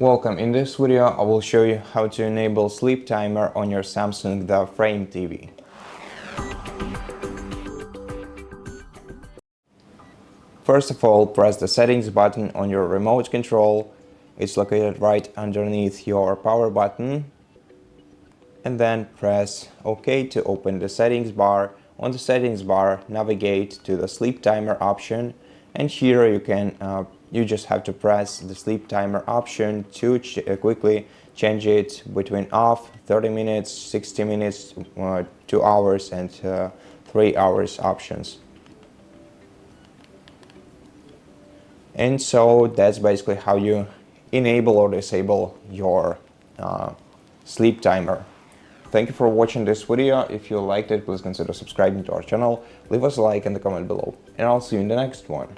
Welcome. In this video, I will show you how to enable sleep timer on your Samsung The Frame TV. First of all, press the settings button on your remote control. It's located right underneath your power button. And then press OK to open the settings bar. On the settings bar, navigate to the sleep timer option, and here you just have to press the sleep timer option to quickly change it between off, 30 minutes, 60 minutes, 2 hours, and 3 hours options. And so that's basically how you enable or disable your sleep timer. Thank you for watching this video. If you liked it, please consider subscribing to our channel, leave us a like and a comment below, and I'll see you in the next one.